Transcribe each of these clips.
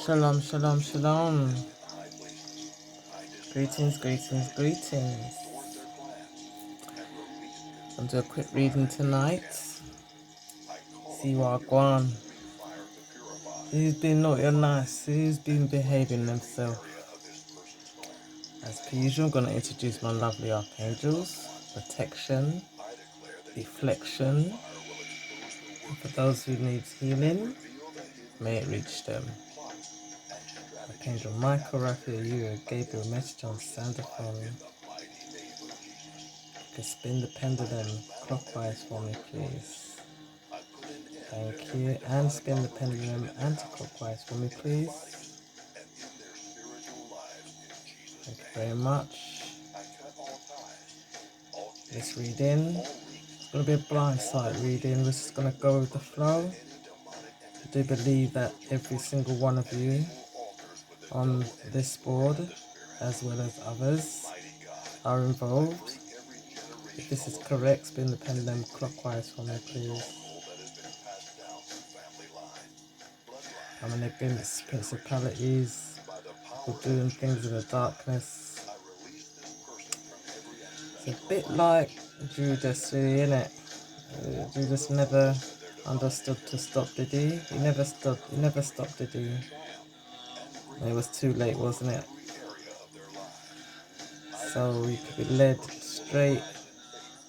Shalom, shalom, shalom. Greetings, greetings, greetings. I'll do a quick reading tonight. See what Guan. Who's been naughty or nice? Who's been behaving themselves? As per usual, I'm going to introduce my lovely archangels. Protection, deflection. And for those who need healing, may it reach them. Archangel Michael, Raphael, you, Gabriel, message on Sandophone. You can spin the pendulum clockwise for me, please. Thank you. And spin the pendulum anti-clockwise for me, please. Thank you very much. This reading, it's going to be a blind sight reading. We're just going to go with the flow. I do believe that every single one of you on this board, as well as others, are involved. If this is correct, spin the pendulum clockwise for me, please. Coming against principalities, people doing things in the darkness. It's a bit like Judas, really, innit? Judas never understood to stop, did he? He never stopped, did he? It was too late, wasn't it? So you could be led straight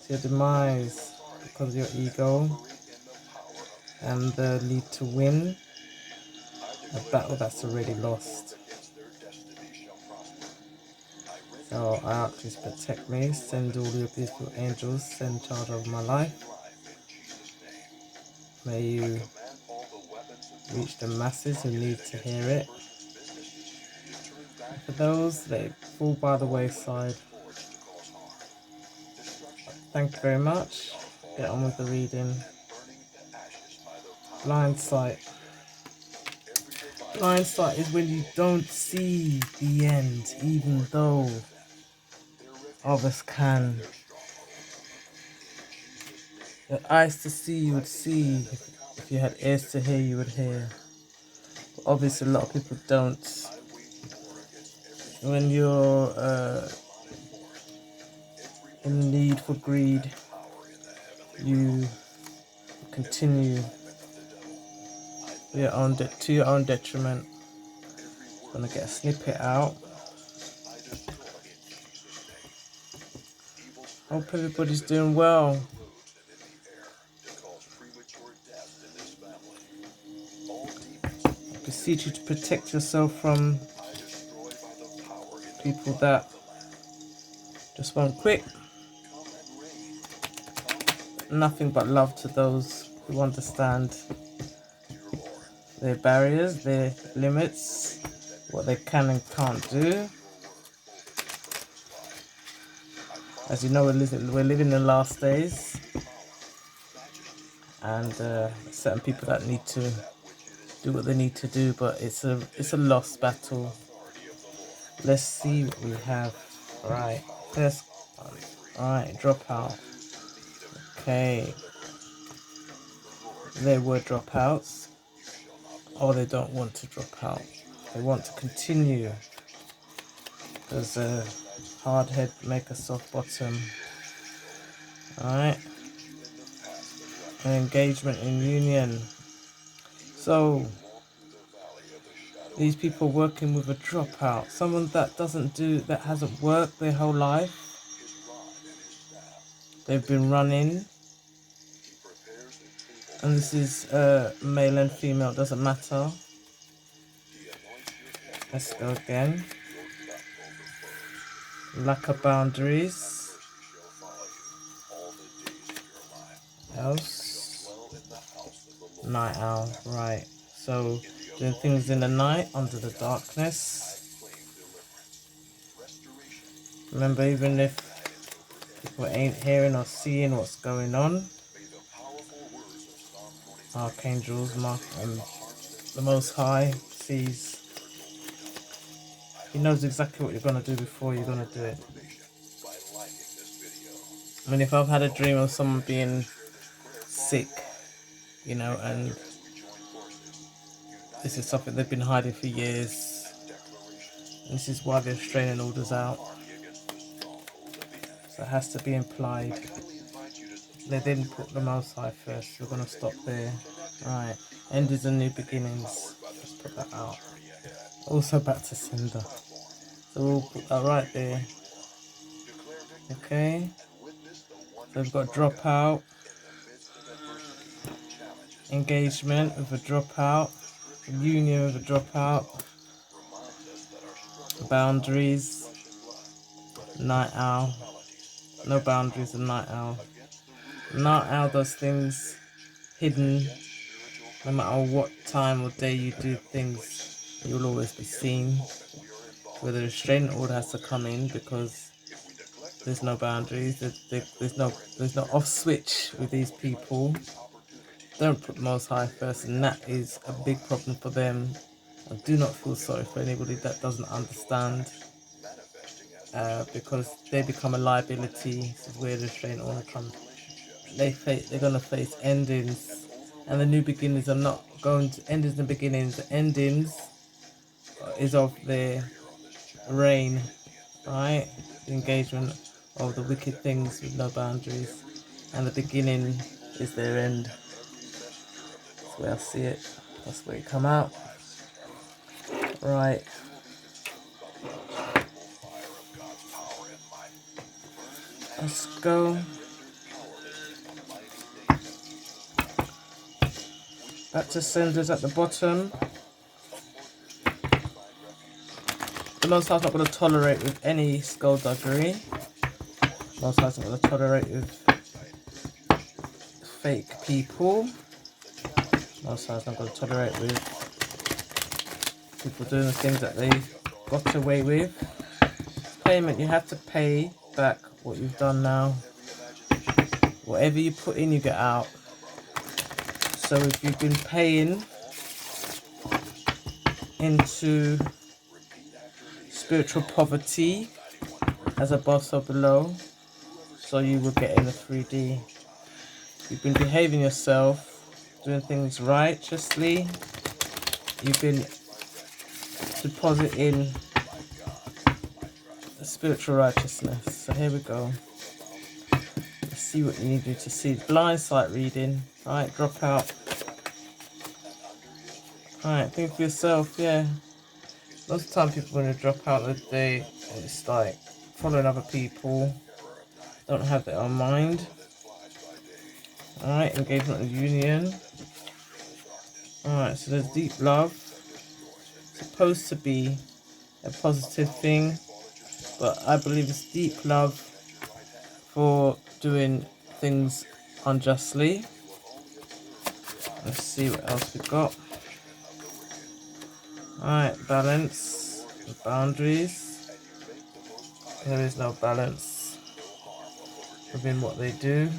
to your demise because of your ego and the need to win a battle that's already lost. So I ask you to protect me, send all your beautiful angels, send charge of my life. May you reach the masses who need to hear it. And for those that fall by the wayside, thank you very much. Get on with the reading. Blind sight. Blind sight is when you don't see the end, even though others can. Your eyes to see, you would see. If you had ears to hear, you would hear. But obviously, a lot of people don't. When you're in need for greed, you continue to your own detriment. I'm gonna get a snippet out. Hope everybody's doing well. I beseech you to protect yourself from people that just want quick. Nothing but love to those who understand their barriers, their limits, what they can and can't do. As you know, we're living in the last days, and certain people that need to do what they need to do, but it's a lost battle. Let's see what we have. Right, first one. Alright, drop out. Okay. There were dropouts, or they don't want to drop out. They want to continue. There's a hard head make a soft bottom. Alright. An engagement in union. So these people working with a dropout, someone that hasn't worked their whole life. They've been running, and this is male and female, doesn't matter. Let's go again. Lack of boundaries. House. Night owl, right. So doing things in the night under the darkness. Remember, even if people ain't hearing or seeing what's going on, archangels, the Most High sees. He knows exactly what you're going to do before you're going to do it. I mean, if I've had a dream of someone being sick, and This is something they've been hiding for years. This is why they're restraining orders out. So it has to be implied. They didn't put the Most High first. We're going to stop there. Right. Endings and new beginnings. Let's put that out. Also back to sender. So we'll put that right there. Okay. So we've got dropout. Engagement with a dropout. Union with a dropout. Boundaries. Night owl. No boundaries and night owl. Night owl does things hidden. No matter what time or day you do things, you'll always be seen. Where the restraining order has to come in because there's no boundaries. There's no off switch with these people. Don't put the Most High first, and that is a big problem for them. I do not feel sorry for anybody that doesn't understand, because they become a liability. This is where the restraining order comes. They're gonna face endings, and the new beginnings are not going to endings and beginnings. The endings is of their reign, right? The engagement of the wicked things with no boundaries, and the beginning is their end. That's where I see it. That's where it come out. Right. Let's go. Back to senders at the bottom. The Most High's not going to tolerate with any skullduggery. Most High's not going to tolerate with fake people. Most High's not going to tolerate with people doing the things that they got away with. Payment, you have to pay back what you've done now. Whatever you put in, you get out. So if you've been paying into spiritual poverty, as above so below, so you will get in the 3D. You've been behaving yourself, doing things righteously. You've been depositing spiritual righteousness. So here we go. Let's see what you need to see. Blind sight reading. Right, drop out. Alright, think for yourself, yeah. Most of the time people when they drop out of the day, it's like following other people, don't have their own mind. Alright, engagement and union. Alright, so there's deep love. It's supposed to be a positive thing, but I believe it's deep love for doing things unjustly. Let's see what else we've got. Alright, balance, boundaries. There is no balance within what they do.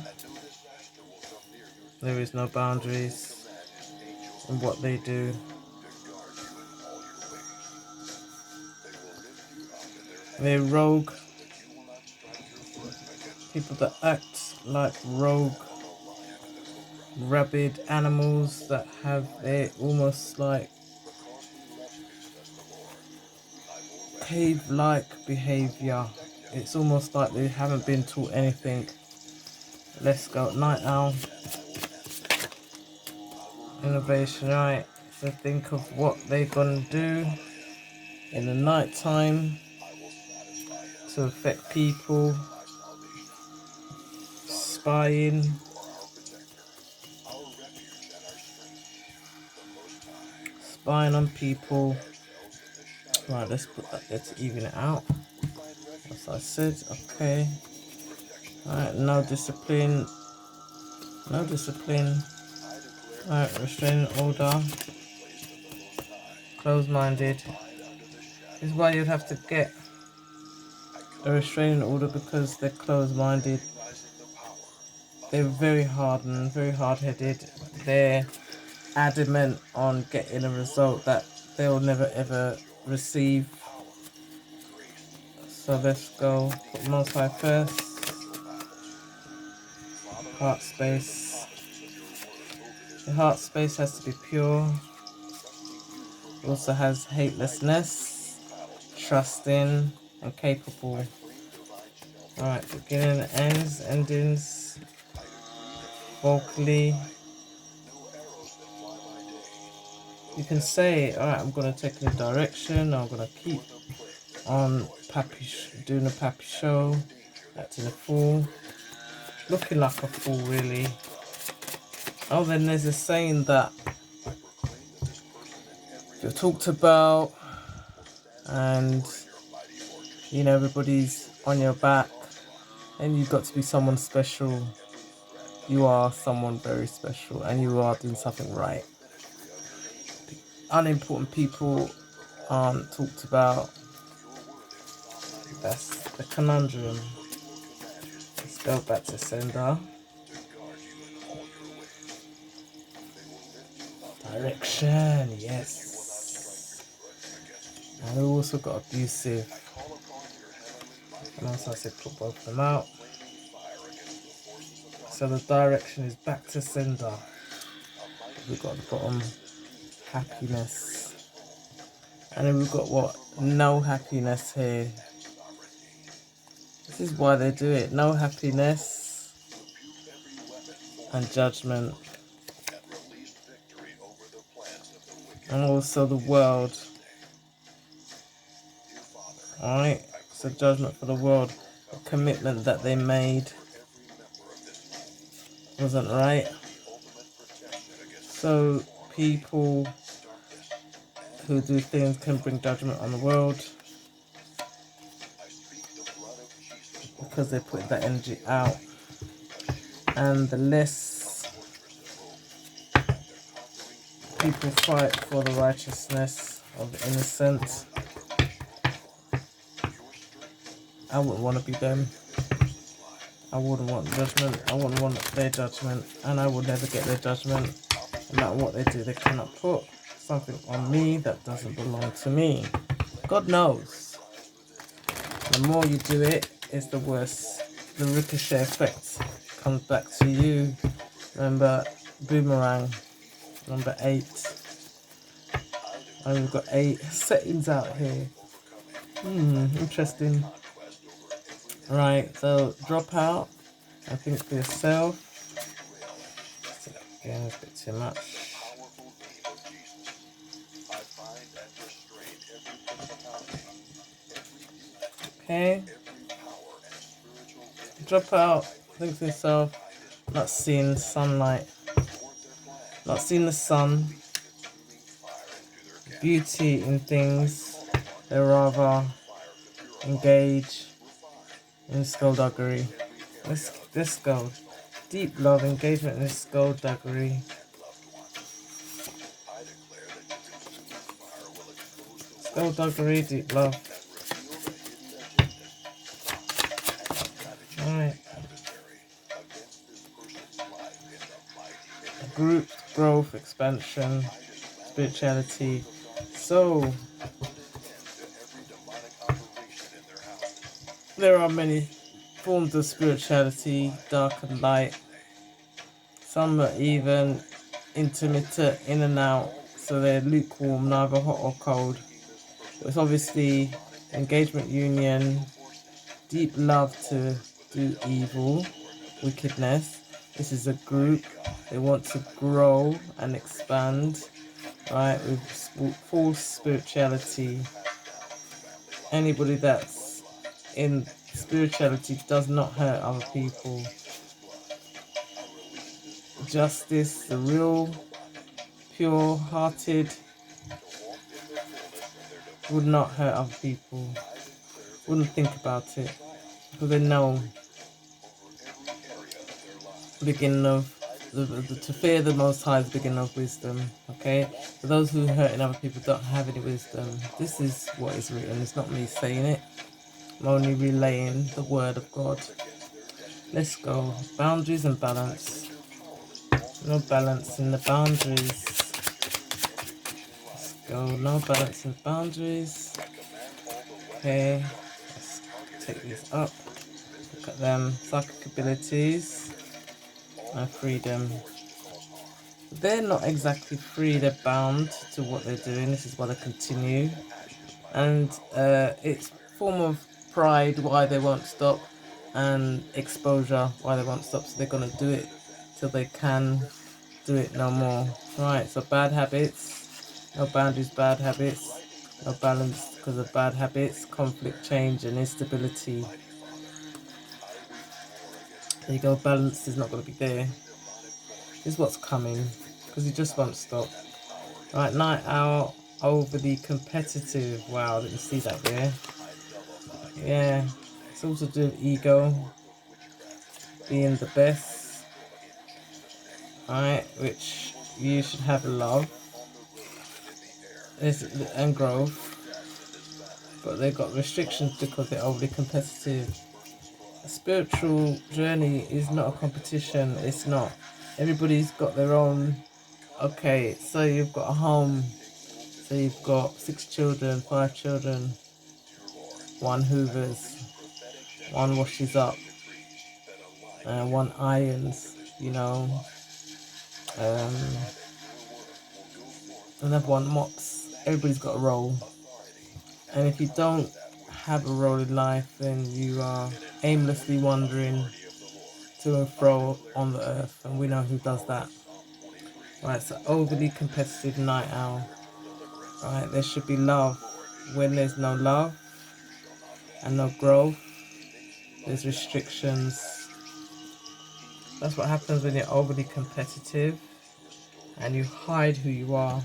There is no boundaries in what they do. They're rogue. People that act like rogue, rabid animals that have a almost like cave-like behavior. It's almost like they haven't been taught anything. Let's go. Night owl. Innovation, right? So think of what they're gonna do in the night time to affect people. Spying. Spying on people. Right, let's put that there to even it out. As I said, okay. Alright, no discipline. No discipline. Alright, restraining order. Closed-minded. This is why you'd have to get a restraining order, because they're closed-minded. They're very hardened, very hard-headed. They're adamant on getting a result that they'll never ever receive. So let's go. Put Most High first. Heart space. The heart space has to be pure. It also has hatelessness, trusting, and capable. Alright, beginning and ends, endings, vocally. You can say, alright, I'm going to take a new direction, I'm going to keep on doing a pappy show, acting a fool, looking like a fool really. Oh, then there's a saying that you're talked about and you know everybody's on your back and you've got to be someone special. You are someone very special and you are doing something right. Unimportant people aren't talked about. That's the conundrum. Let's go back to sender. Direction, yes. And we also got abusive. And also I said put both of them out. So the direction is back to sender. We've got the bottom happiness. And then we've got what? No happiness here. This is why they do it. No happiness and judgment. And also the world. Alright, so judgment for the world. The commitment that they made wasn't right. So people who do things can bring judgment on the world because they put that energy out. And the less people fight for the righteousness of the innocent, I wouldn't want to be them. I wouldn't want judgment. I wouldn't want their judgment. And I would never get their judgment. No matter what they do, they cannot put something on me that doesn't belong to me. God knows. The more you do it, it's the worse. The ricochet effect comes back to you. Remember, boomerang, number 8. And we've got 8 settings out here. Interesting. Right, so drop out and think for yourself. Again, a bit too much. Okay. Drop out, think for yourself. Not seeing sunlight. Not seeing the sun. Beauty in things. They rather engage in skullduggery. Let's go. Deep love, engagement in skullduggery. Skullduggery, deep love. Alright. Group, growth, expansion, spirituality. So, there are many forms of spirituality, dark and light. Some are even intermittent, in and out, so they're lukewarm, neither hot or cold. It's obviously engagement union, deep love to do evil, wickedness. This is a group. They want to grow and expand, right, with false spirituality. Anybody that's in spirituality does not hurt other people. Justice, the real, pure-hearted, would not hurt other people. Wouldn't think about it. Because they know beginning of to fear the Most High is the beginning of wisdom. Okay, for those who hurting other people don't have any wisdom. This is what is written. It's not me saying it. I'm only relaying the word of God. Let's go. Boundaries and balance. No balance in the boundaries. Let's go. No balance in boundaries. Okay. Let's take these up. Look at them. Psychic abilities and freedom. they're not exactly free. They're bound to what they're doing. This is why they continue. And it's form of pride why they won't stop, and exposure why they won't stop. So they're going to do it till they can do it no more. Right, so bad habits, no boundaries, bad habits, no balance because of bad habits, conflict, change, and instability. There you go, balance is not going to be there. This is what's coming because you just won't stop. Right, night owl, overly competitive. Wow, didn't see that there. Yeah, it's also to do with ego, being the best. Right, which you should have love and growth. But they've got restrictions because they're overly competitive. A spiritual journey is not a competition. It's not. Everybody's got their own. Okay, so you've got a home. So you've got 6 children, 5 children. One hoovers, one washes up, and one irons. Another one mops. Everybody's got a role. And if you don't have a role in life, then you are aimlessly wandering to and fro on the earth, and we know who does that. Right, so overly competitive night owl. Right, there should be love. When there's no love and no growth, there's restrictions. That's what happens when you're overly competitive and you hide who you are.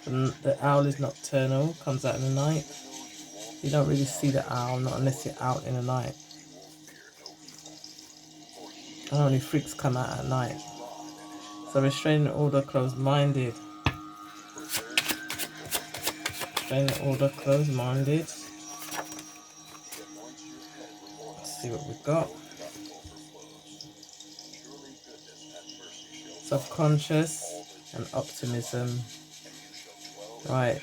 The owl is nocturnal, comes out in the night. You don't really see the owl, not unless you're out in the night. And only freaks come out at night. So restraining order, closed-minded. Restraining order, closed-minded. Let's see what we've got. Subconscious and optimism. Right,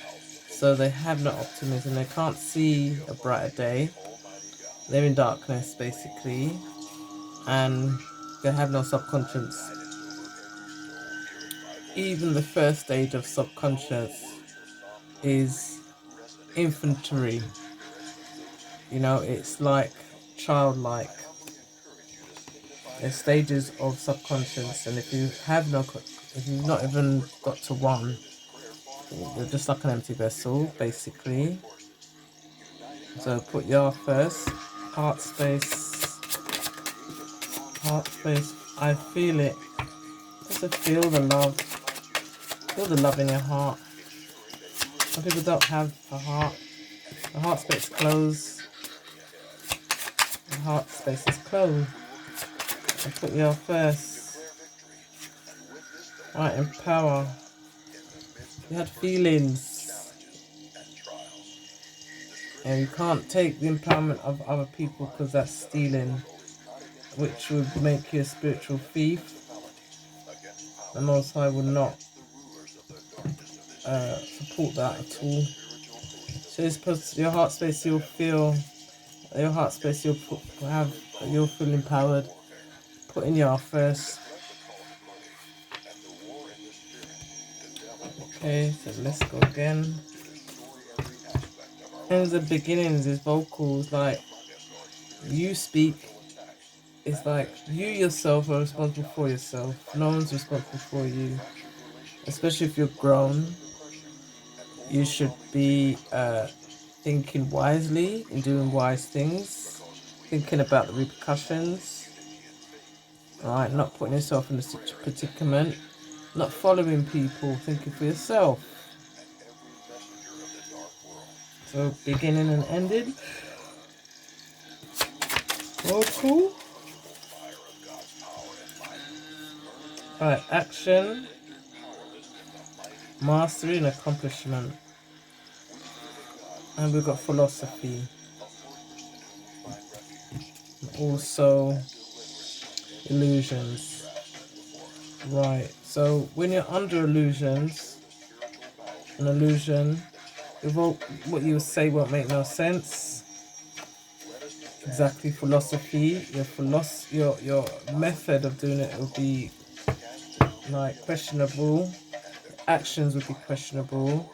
so they have no optimism. They can't see a brighter day. They're in darkness, basically. And they have no subconscious. Even the first stage of subconscious is infantry. It's like childlike. There's stages of subconscious, and if you've not even got to one, you're just like an empty vessel, basically. So put your first heart space. I feel it. Just feel the love. Feel the love in your heart. Some people don't have a heart. The heart space is closed. The heart space is closed. And put your first. Right, empower. You had feelings. And you can't take the empowerment of other people because that's stealing, which would make you a spiritual thief. The Most High will not support that at all. So you're supposed to, your heart space, you'll feel empowered. Put in your first. Okay, so let's go again. In the beginnings is vocals, like you speak. It's like you yourself are responsible for yourself. No one's responsible for you. Especially if you're grown, you should be thinking wisely and doing wise things, thinking about the repercussions, right? Not putting yourself in a predicament, not following people, thinking for yourself. So beginning and ending. Oh, cool. Right, action, mastery and accomplishment. And we've got philosophy. Also illusions. Right, so when you're under illusions, an illusion, what you say won't make no sense. Exactly, philosophy. Your method of doing it will be like questionable. Actions would be questionable.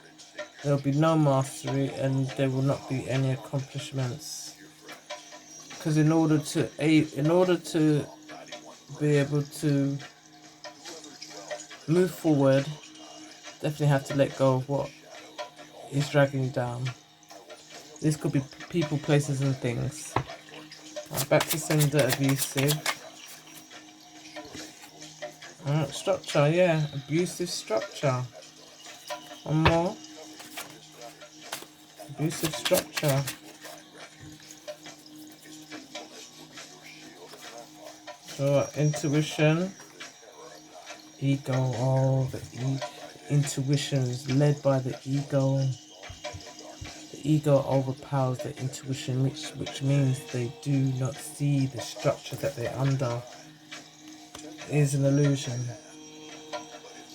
There will be no mastery, and there will not be any accomplishments. Because in order to be able to move forward, definitely have to let go of what is dragging you down. This could be people, places, and things. Back to sender abusive. Structure, yeah, abusive structure. One more. Abusive structure. So intuition, ego. Oh, the intuition is led by the ego. The ego overpowers the intuition, which means they do not see the structure that they're under. It is an illusion.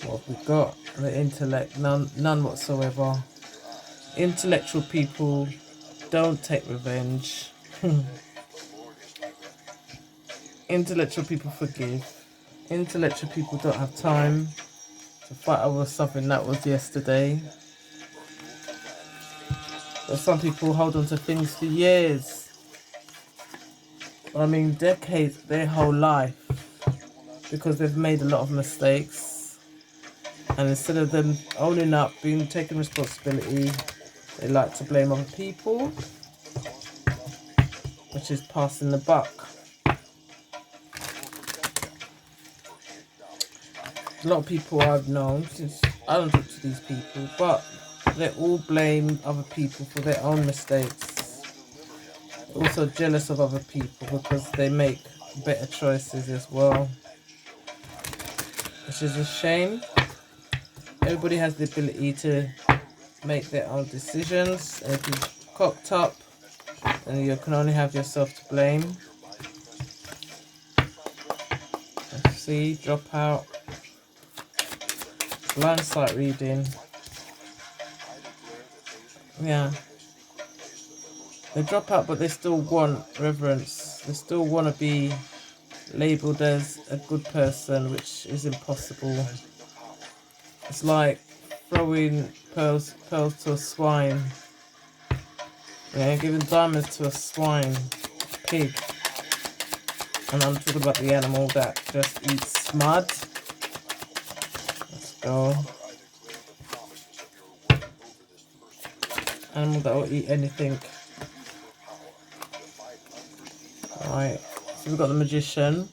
What have we got? The intellect, none whatsoever. Intellectual people don't take revenge. Intellectual people forgive. Intellectual people don't have time to fight over something that was yesterday. But some people hold on to things for years. I mean, decades, their whole life, because they've made a lot of mistakes. And instead of them owning up, taking responsibility, they like to blame other people, which is passing the buck. A lot of people I've known, since I don't talk to these people, but they all blame other people for their own mistakes. They're also jealous of other people because they make better choices as well, which is a shame. Everybody has the ability to make their own decisions, and if you've cocked up, then you can only have yourself to blame. Let's see, drop out. Blind sight reading. Yeah. They drop out, but they still want reverence. They still want to be labelled as a good person, which is impossible. It's like throwing pearls to a swine. Yeah, giving diamonds to a swine, pig. And I'm talking about the animal that just eats mud. Let's go. Animal that will eat anything. Alright, so we've got the magician.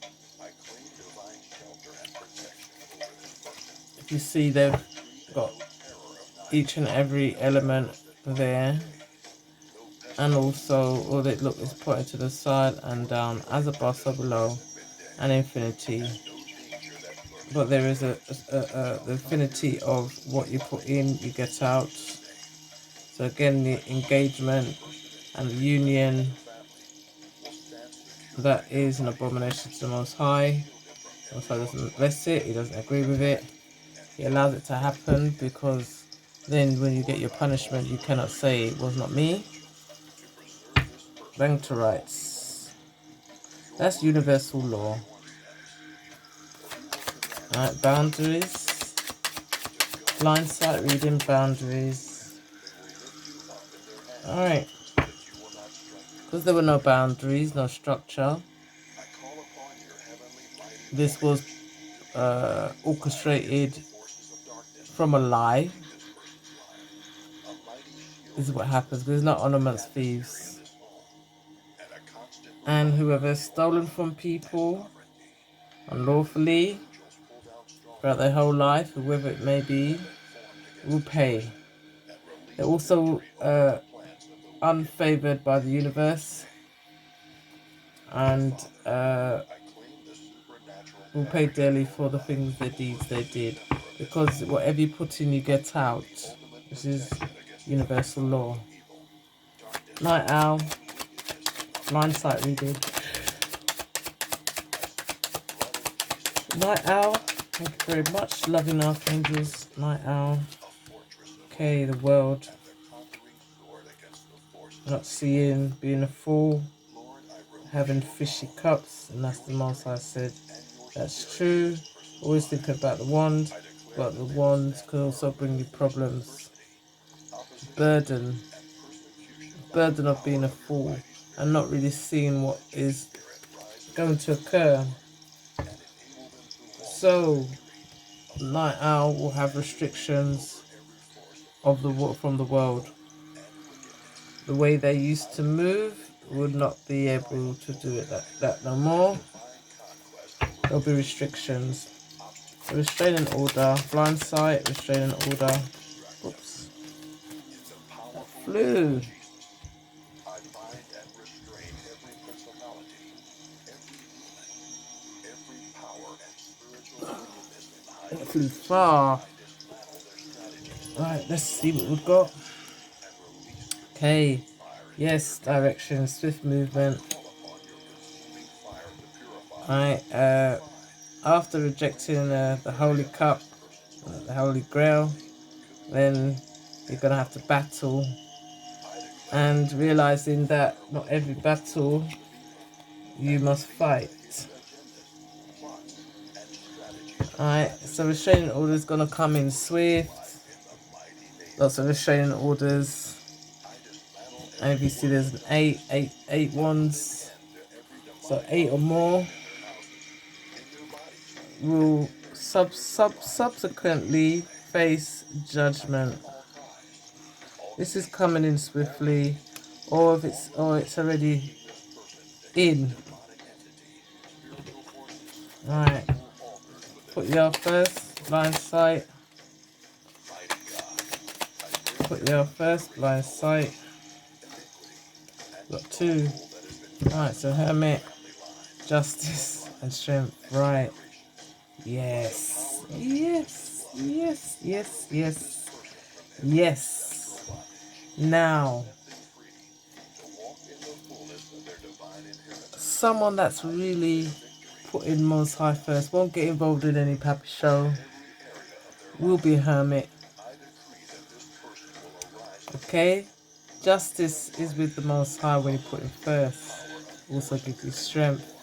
If you see, they've got each and every element there. And also, all they look is pointed to the side and down, as above, so below, and infinity. But there is the infinity of what you put in, you get out. So again, the engagement and the union, that is an abomination to the Most High. The Most High doesn't bless it, he doesn't agree with it. He allows it to happen because then when you get your punishment, you cannot say it was not me. Bang to rights. That's universal law. Alright, boundaries. Blind sight reading, boundaries. Alright. Because there were no boundaries, no structure. This was orchestrated from a lie. This is what happens. There's no ornaments thieves. And whoever has stolen from people unlawfully throughout their whole life, whoever it may be, will pay. They're also unfavored by the universe and will pay dearly for the things, the deeds they did. Because whatever you put in, you get out. This is universal law. Night owl. Blind sight reading. Night owl. Thank you very much. Loving archangels. Night owl. Okay, the world. Not seeing, being a fool. Having fishy cups. And that's the most I said. That's true. Always thinking about the wand, but the wand can also bring you problems. Burden. Burden of being a fool and not really seeing what is going to occur. So, night owl will have restrictions of from the world. The way they used to move would not be able to do it that no more. There'll be restrictions. Restraining order, blindsight, restraining order. Oops. That flew. It flew far. Right, let's see what we've got. Okay. Yes, direction, swift movement. Alright, after rejecting the Holy Cup, the Holy Grail, then you're going to have to battle, and realizing that not every battle you must fight. Alright, so restraining order is going to come in swift. Lots of restraining orders. And if you see there's an eight wands, so 8 or more will subsequently face judgment. This is coming in swiftly, or if it's already in. Alright. Put your first, blind sight. Put your first, blind sight. Got 2. Alright, so hermit, justice, and strength. Right. Yes. Yes. Yes. Yes. Yes. Yes. Now, someone that's really putting Most High first, won't get involved in any pappy show, will be a hermit. Okay? Justice is with the Most High when you put him first. Also give you strength.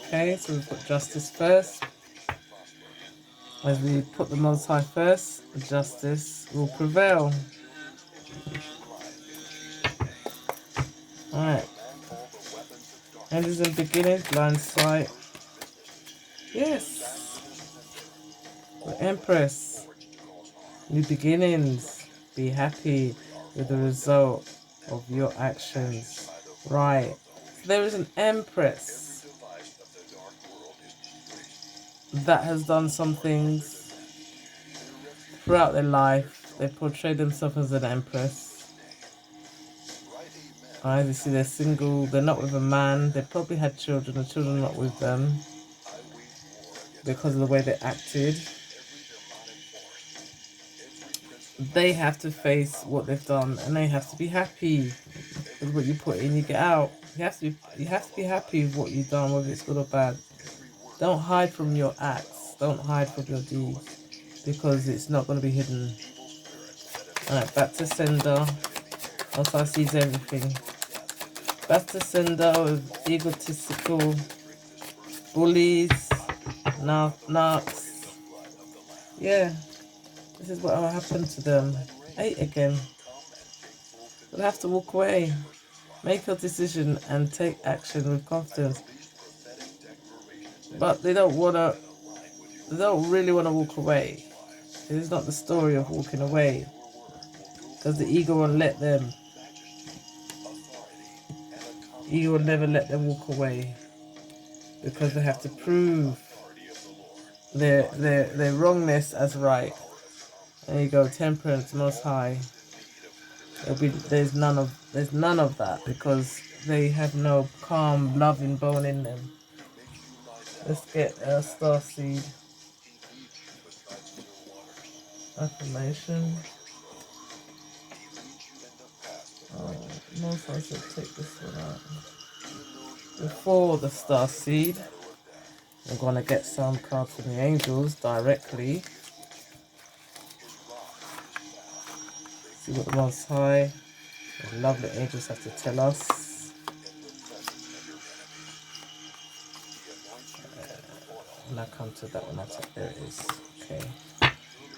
Okay, so we put justice first. As we put the Most High first, justice will prevail. Alright. Enders and beginnings, blind sight. Yes. The Empress. New beginnings. Be happy with the result of your actions. Right. There is an Empress that has done some things throughout their life. They portray themselves as an Empress. You see they're single, they're not with a man, they probably had children, the children are not with them because of the way they acted. They have to face what they've done and they have to be happy with what you put in, you get out. You have to be happy with what you've done, whether it's good or bad. Don't hide from your acts, don't hide from your deeds, because it's not going to be hidden. Alright, back to sender. Also I sees everything. Back to sender with egotistical bullies, narcs. Yeah, this is what will happen to them. 8 again. They'll have to walk away. Make your decision and take action with confidence. But they don't really want to walk away. It is not the story of walking away, because the ego won't let them. Ego will never let them walk away, because they have to prove their wrongness as right. There you go, temperance, most high. There's none of that, because they have no calm, loving bone in them. Let's get a star seed affirmation. Most high said take this one out. Before the star seed, I'm gonna get some cards from the angels directly. See what the Most High, the lovely angels have to tell us. can I come to that one? There it is. Okay.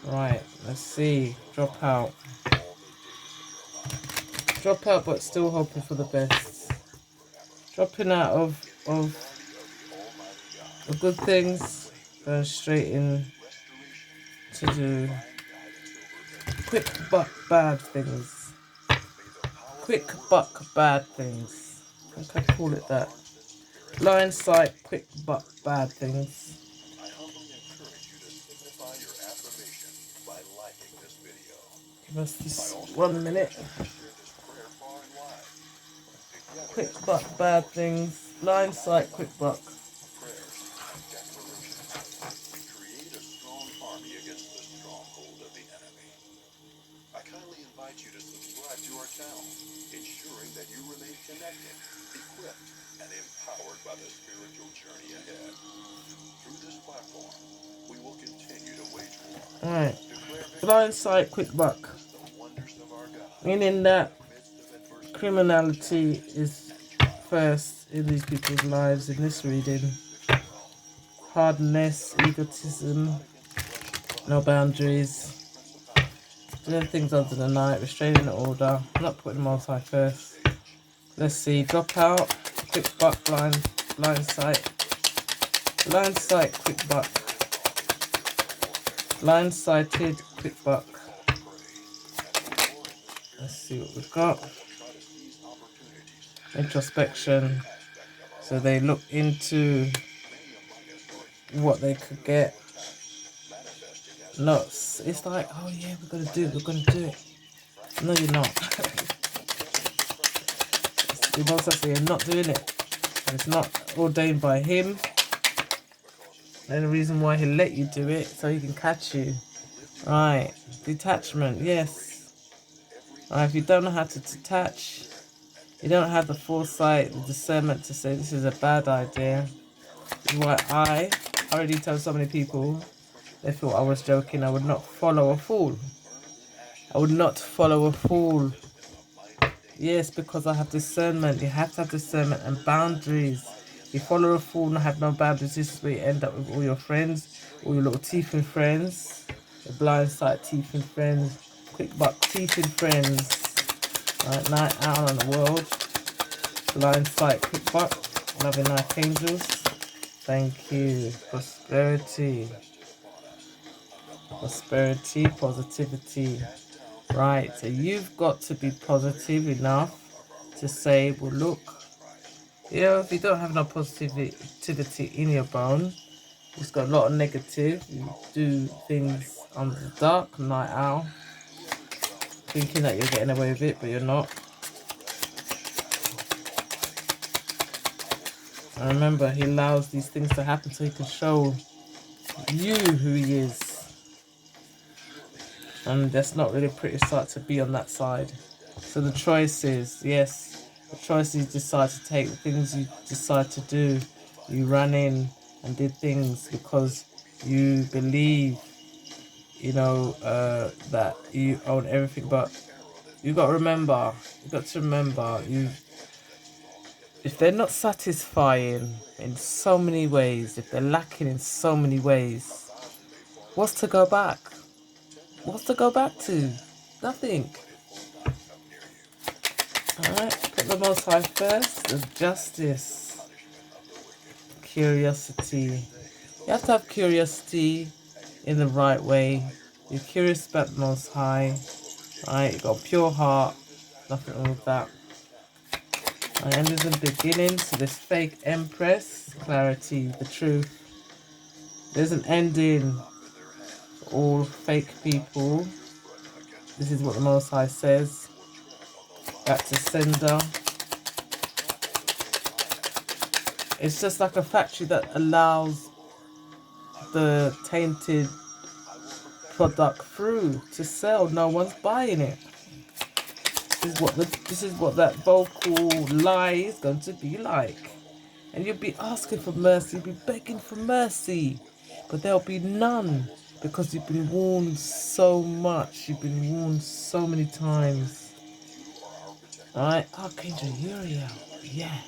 Right, let's see. Drop out. Drop out, but still hoping for the best. Dropping out of the good things, going straight in to do quick but bad things. Quick buck bad things. I think I call it that. Blindsight, quick but bad things. Give us this 1 minute. Quick buck bad things. Blindsight, quick buck. I kindly invite you to subscribe to our channel, ensuring that you remain connected, equipped, and empowered by the spiritual journey ahead. Through this platform, we will continue to wage war. Alright. Blindsight, quick buck. Meaning that criminality is first in these people's lives in this reading. Hardness, egotism, no boundaries. Doing things under the night, restraining the order, not putting them outside first. Let's see, drop out, quick buck, blindsight, quick buck, blindsighted, quick buck. Let's see what we've got. Introspection. So they look into what they could get. No, it's like, oh yeah, we're gonna do it. No, you're not. You both say you're not doing it. And it's not ordained by him. And the reason why he'll let you do it, so he can catch you. Right. Detachment, yes. Right, if you don't know how to detach, you don't have the foresight, the discernment to say this is a bad idea. This is why I already told so many people, they thought I was joking, I would not follow a fool. I would not follow a fool. Yes, because I have discernment. You have to have discernment and boundaries. You follow a fool and have no boundaries, this is where you end up with all your friends, all your little teething friends, your blindsight teething friends, quick buck teething friends. Right, night out on the world. Blindsight, quick buck, loving archangels. Thank you. Prosperity. Prosperity, positivity. Right, so you've got to be positive enough to say, well, look, you know, if you don't have no positivity in your bone, it's got a lot of negative. You do things under the dark, night owl, thinking that you're getting away with it, but you're not. And remember, he allows these things to happen so he can show you who he is. And that's not really a pretty sight to be on that side. So the choices, yes, the choices you decide to take, the things you decide to do, you ran in and did things because you believe, you know, that you own everything. But you got to remember, if they're not satisfying in so many ways, if they're lacking in so many ways, what's to go back? What's to go back to? Nothing. Alright, put the Most High first. The justice. Curiosity. You have to have curiosity in the right way. You're curious about the Most High. Right, you got a pure heart. Nothing wrong with that. Right, and there's a beginning to this fake empress. Clarity, the truth. There's an ending for all fake people. This is what the Most High says. Back to sender. It's just like a factory that allows the tainted product through to sell. No one's buying it. This is what that vocal lie is going to be like. And you'll be asking for mercy, you'll be begging for mercy, but there'll be none because you've been warned so much. You've been warned so many times. Alright, Archangel Uriel, yeah.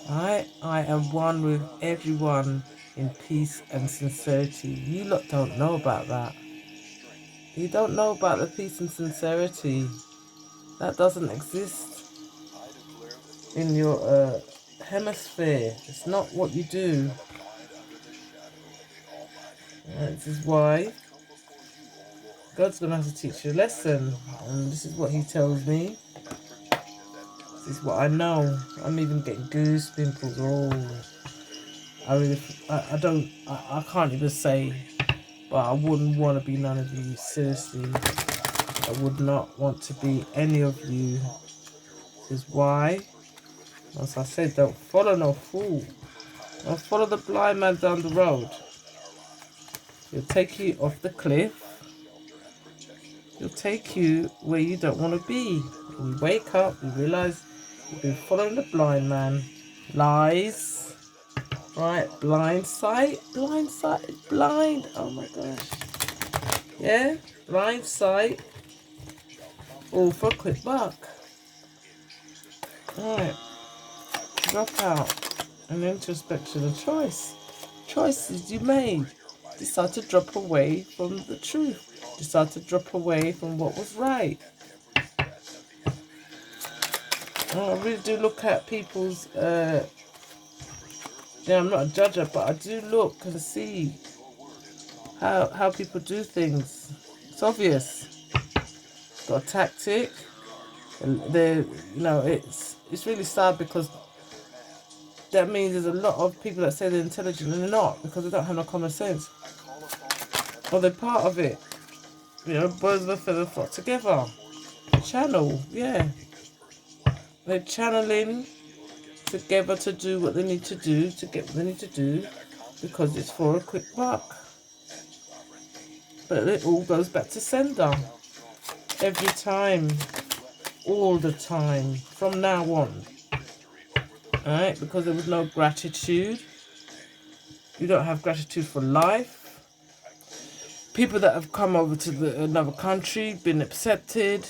Alright, I am one with everyone in peace and sincerity. You lot don't know about that. You don't know about the peace and sincerity. That doesn't exist in your hemisphere. It's not what you do. This is why God's going to have to teach you a lesson. And this is what he tells me. This is what I know. I'm even getting goose pimples. Oh, I can't even say, but I wouldn't want to be none of you. Seriously, I would not want to be any of you. This is why, as I said, don't follow no fool. Don't follow the blind man down the road. He'll take you off the cliff. He'll take you where you don't want to be. When you wake up, you realise you've been following the blind man. Lies. Right, blindsighted, blind. Oh my gosh. Yeah, blind sight. All for a quick buck. Alright, drop out. An introspection of choice. Choices you made. Decide to drop away from the truth. Decide to drop away from what was right. I really do look at people's, I'm not a judger, but I do look and see how people do things. It's obvious. Got a tactic. It's really sad because that means there's a lot of people that say they're intelligent and they're not because they don't have no common sense. Or they're part of it. Birds of a feather flock together. Channel, yeah. They're channeling together to do what they need to do, to get what they need to do, because it's for a quick buck. But it all goes back to sender. Every time. All the time. From now on. Alright? Because there was no gratitude. You don't have gratitude for life. People that have come over to another country, been accepted,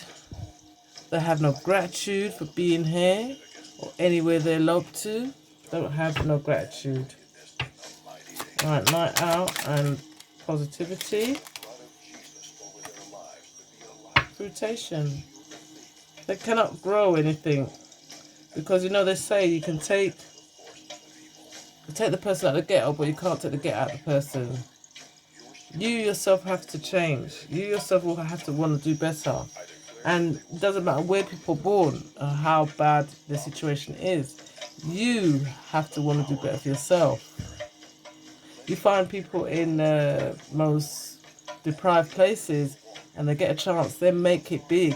they have no gratitude for being here or anywhere they're loved to. Don't have no gratitude. Alright, night out and positivity. Fruitation. They cannot grow anything because they say you can take the person out of the ghetto, but you can't take the ghetto out of the person. You yourself have to change. You yourself will have to want to do better. And it doesn't matter where people are born or how bad the situation is. You have to want to do better for yourself. You find people in most deprived places and they get a chance, they make it big.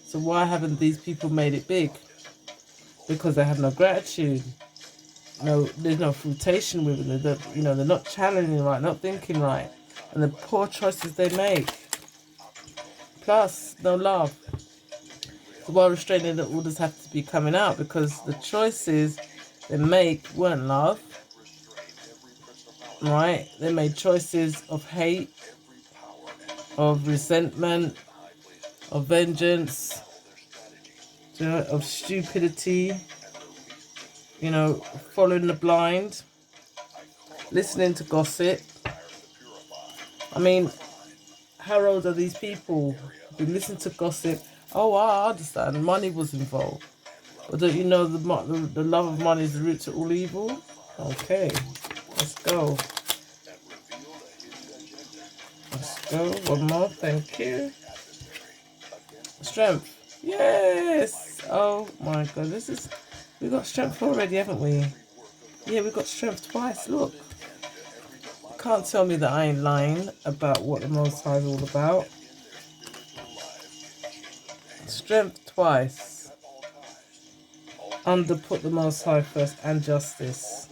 So why haven't these people made it big? Because they have no gratitude. No, there's no fruitation with them. They're not channeling right, not thinking right. And the poor choices they make. Plus, no love. So while restraining orders have to be coming out because the choices they make weren't love. Right? They made choices of hate, of resentment, of vengeance, of stupidity, following the blind, listening to gossip. I mean, how old are these people? They listen to gossip. Oh, I understand. Money was involved. But don't you know the love of money is the root to all evil? Okay, let's go. Let's go. One more. Thank you. Strength. Yes. Oh my God. We got strength already, haven't we? Yeah, we got strength twice. Look. You can't tell me that I ain't lying about what the Most High is all about. Strength twice. Put the Most High first and justice.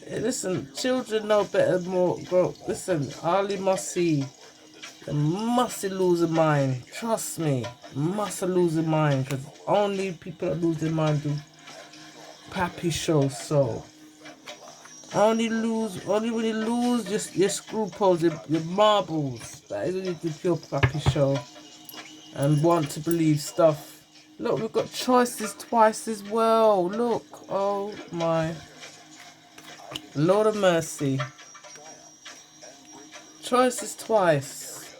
Listen, children know better, more grow. Listen, Ali Masi, they must lose their mind. Trust me, must lose their mind because only people that lose their mind do pappy show. So only when you lose your scruples, your marbles. That is when you do pure pappy show and want to believe stuff Look, we've got choices twice as well. Look. Oh my Lord of mercy. Choices twice.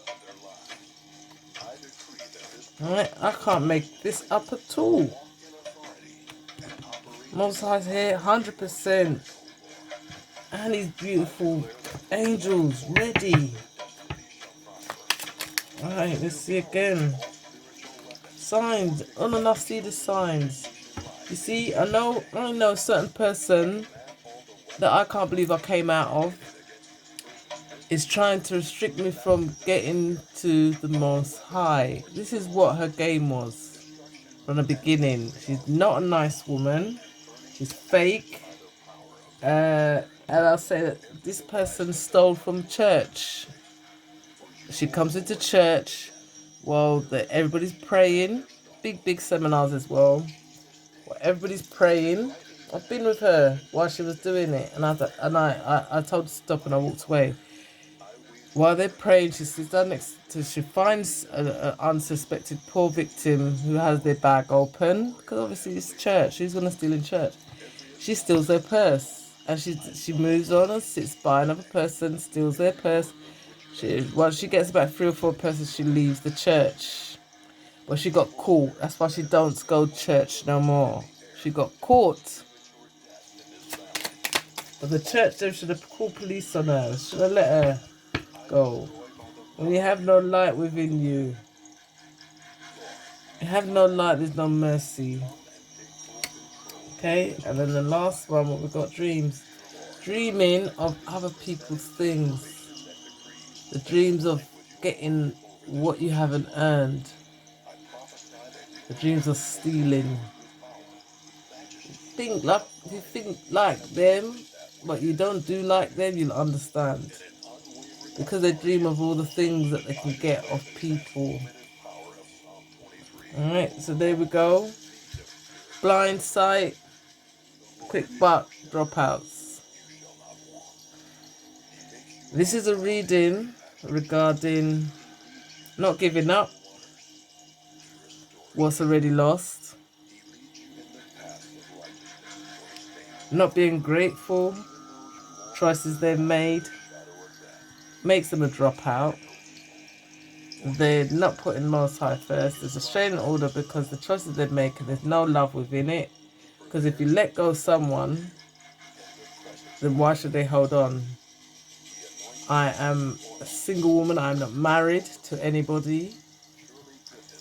Alright, I can't make this up at all. Most High's here, 100%. And these beautiful angels ready. Alright, let's see again. Signs. On and I see the signs. You see, I know a certain person that I can't believe I came out of is trying to restrict me from getting to the Most High. This is what her game was from the beginning. She's not a nice woman. She's fake. And I'll say that this person stole from church. She comes into church while everybody's praying. Big seminars as well. While everybody's praying. I've been with her while she was doing it, and I told her to stop, and I walked away. While they're praying, she sits down next to. She finds an unsuspected poor victim who has their bag open, because obviously it's church. Who's gonna steal in church? She steals their purse, and she moves on and sits by another person, steals their purse. Once she gets about 3 or 4 persons, she leaves the church. But she got caught. That's why she don't go to church no more. She got caught. But the church, they should have called police on her. Should have let her go. When you have no light within you, you have no light, there's no mercy. Okay? And then the last one, what we got, dreams. Dreaming of other people's things. The dreams of getting what you haven't earned. The dreams of stealing. If you think like them, but you don't do like them, you'll understand. Because they dream of all the things that they can get off people. Alright, so there we go. Blind sight, quick buck, dropouts. This is a reading regarding not giving up, what's already lost, not being grateful, choices they've made, makes them a dropout. They're not putting Most High first. There's a strain order because the choices they make, there's no love within it. Because if you let go of someone, then why should they hold on? I am a single woman. I'm not married to anybody.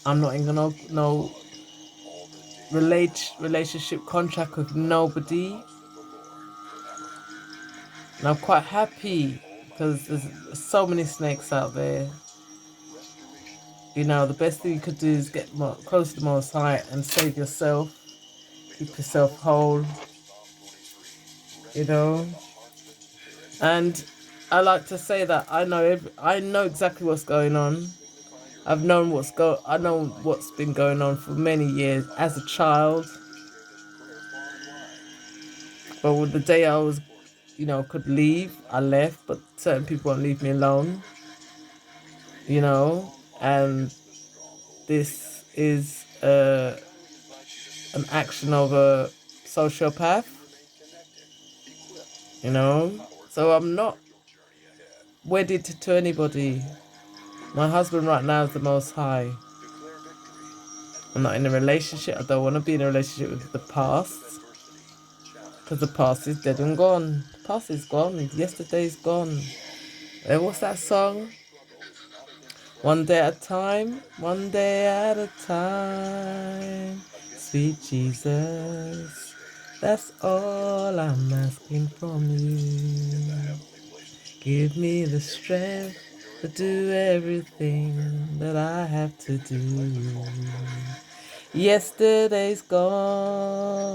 I'm not in no relationship contract with nobody. And I'm quite happy because there's so many snakes out there. You know, the best thing you could do is get close to the Most High and save yourself. Keep yourself whole. You know. And I like to say that I know exactly what's going on. I know what's been going on for many years as a child. But with the day I was, could leave, I left. But certain people won't leave me alone. And this is an action of a sociopath. So I'm not wedded to anybody. My husband right now is the Most High. I'm not in a relationship. I don't want to be in a relationship with the past. Because the past is dead and gone. The past is gone. Yesterday's gone. What's that song? One day at a time. One day at a time. Sweet Jesus. That's all I'm asking from you. Give me the strength to do everything that I have to do. Yesterday's gone,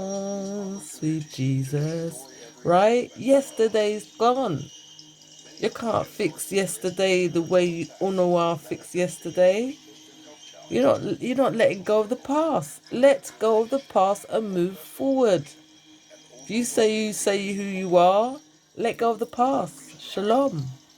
sweet Jesus. Right? Yesterday's gone. You can't fix yesterday the way you Unoa fixed yesterday. You're not letting go of the past. Let go of the past and move forward. If you say who you are, let go of the past. Shalom.